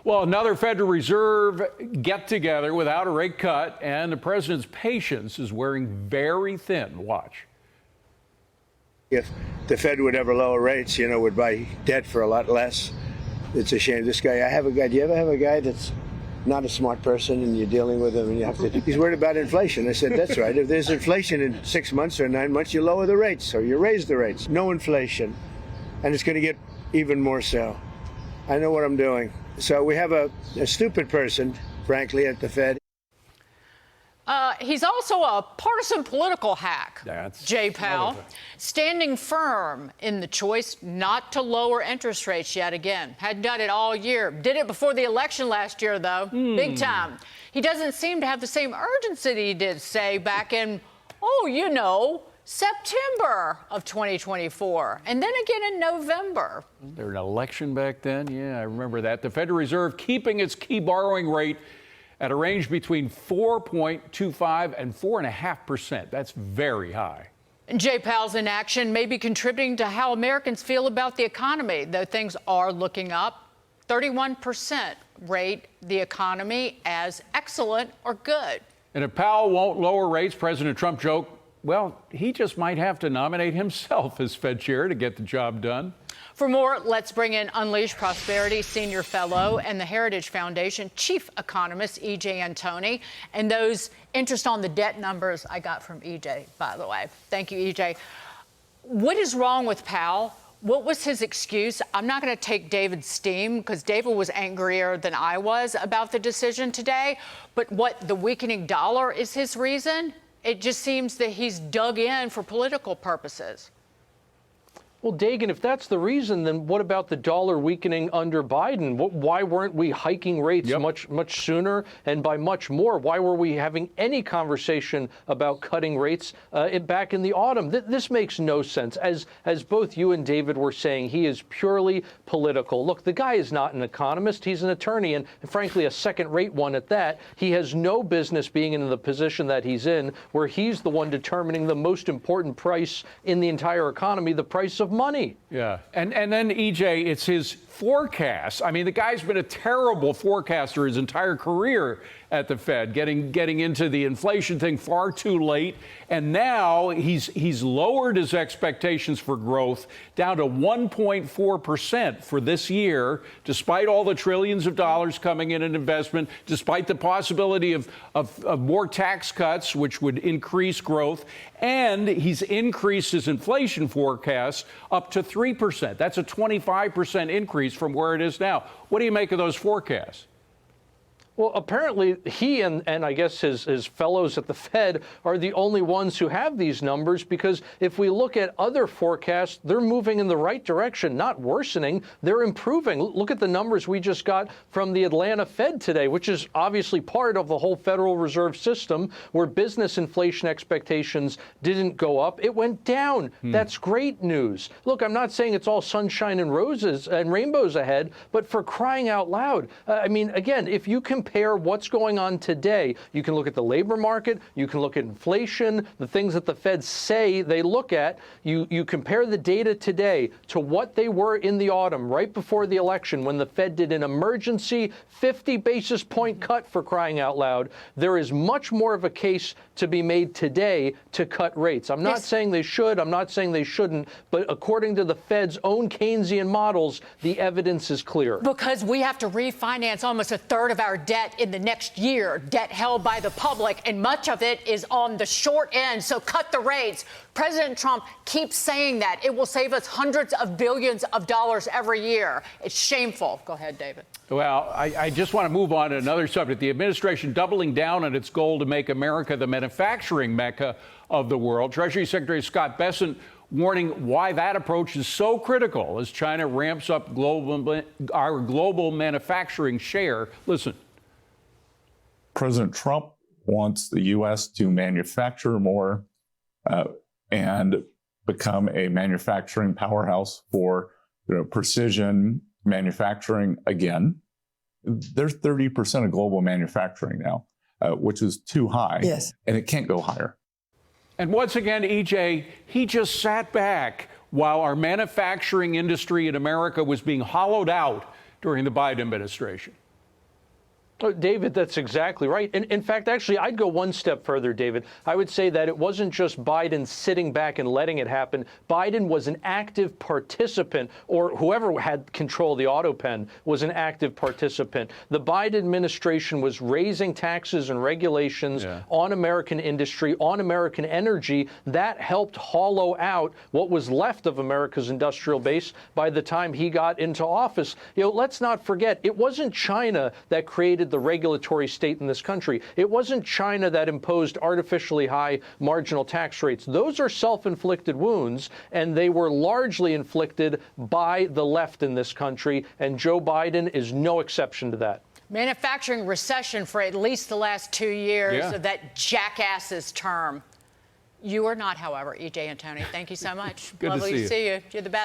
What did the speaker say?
Well, another Federal Reserve get-together without a rate cut, and the president's patience is wearing very thin. Watch. If the Fed would ever lower rates, would buy debt for a lot less. It's a shame. This guy, do you ever have a guy that's not a smart person and you're dealing with him and he's worried about inflation? I said, that's right. If there's inflation in 6 months or 9 months, you lower the rates or you raise the rates. No inflation. And it's going to get even more so. I know what I'm doing. So we have a stupid person, frankly, at the Fed. He's also a partisan political hack, That's Jay Powell, standing firm in the choice not to lower interest rates yet again. Hadn't done it all year. Did it before the election last year, though. Big time. He doesn't seem to have the same urgency that he did, say, back in, September of 2024, and then again in November. There an election back then? Yeah, I remember that. The Federal Reserve keeping its key borrowing rate at a range between 4.25 and 4.5%. That's very high. Jay Powell's inaction may be contributing to how Americans feel about the economy, though things are looking up. 31% rate the economy as excellent or good. And if Powell won't lower rates, President Trump joked, well, he just might have to nominate himself as Fed chair to get the job done. For more, let's bring in Unleash Prosperity Senior Fellow and the Heritage Foundation Chief Economist, EJ Antoni, and those interest on the debt numbers I got from EJ, by the way. Thank you, EJ. What is wrong with Powell? What was his excuse? I'm not going to take David's steam because David was angrier than I was about the decision today. But what, the weakening dollar is his reason? It just seems that he's dug in for political purposes. Well, Dagan, if that's the reason, then what about the dollar weakening under Biden? Why weren't we hiking rates much sooner and by much more? Why were we having any conversation about cutting rates back in the autumn? This makes no sense. As both you and David were saying, he is purely political. Look, the guy is not an economist. He's an attorney, and frankly, a second-rate one at that. He has no business being in the position that he's in, where he's the one determining the most important price in the entire economy, the price of money. Yeah. And then, EJ, it's his forecast. I mean, the guy's been a terrible forecaster his entire career at the Fed, getting into the inflation thing far too late. And now he's lowered his expectations for growth down to 1.4% for this year, despite all the trillions of dollars coming in investment, despite the possibility of more tax cuts, which would increase growth. And he's increased his inflation forecast up to 3%. That's a 25% increase from where it is now. What do you make of those forecasts? Well, apparently he and I guess his fellows at the Fed are the only ones who have these numbers, because if we look at other forecasts, they're moving in the right direction, not worsening. They're improving. Look at the numbers we just got from the Atlanta Fed today, which is obviously part of the whole Federal Reserve System, where business inflation expectations didn't go up. It went down. That's great news. Look, I'm not saying it's all sunshine and roses and rainbows ahead, but for crying out loud, I mean, again, if you compare what's going on today, you can look at the labor market, you can look at inflation, the things that the Fed say they look at. You compare the data today to what they were in the autumn, right before the election, when the Fed did an emergency 50 basis point cut, for crying out loud. There is much more of a case to be made today to cut rates. I'm not saying they should, I'm not saying they shouldn't, but according to the Fed's own Keynesian models, the evidence is clear. Because we have to refinance almost a third of our debt in the next year, debt held by the public, and much of it is on the short end, so cut the rates. President Trump keeps saying that. It will save us hundreds of billions of dollars every year. It's shameful. Go ahead, David. Well, I just want to move on to another subject. The administration doubling down on its goal to make America the manufacturing mecca of the world. Treasury Secretary Scott Bessent warning why that approach is so critical as China ramps up our global manufacturing share. Listen. President Trump wants the U.S. to manufacture more and become a manufacturing powerhouse for precision manufacturing again. There's 30% of global manufacturing now, which is too high, and it can't go higher. And once again, EJ, he just sat back while our manufacturing industry in America was being hollowed out during the Biden administration. Oh, David, that's exactly right. And in fact, actually, I'd go one step further, David. I would say that it wasn't just Biden sitting back and letting it happen. Biden was an active participant, or whoever had control of the auto pen was an active participant. The Biden administration was raising taxes and regulations on American industry, on American energy. That helped hollow out what was left of America's industrial base by the time he got into office. Let's not forget, it wasn't China that created the regulatory state in this country. It wasn't China that imposed artificially high marginal tax rates. Those are self-inflicted wounds, and they were largely inflicted by the left in this country, and Joe Biden is no exception to that. Manufacturing recession for at least the last 2 years of that jackass's term. You are not, however, EJ Antoni. Thank you so much. Good Lovely to see you. You're the best.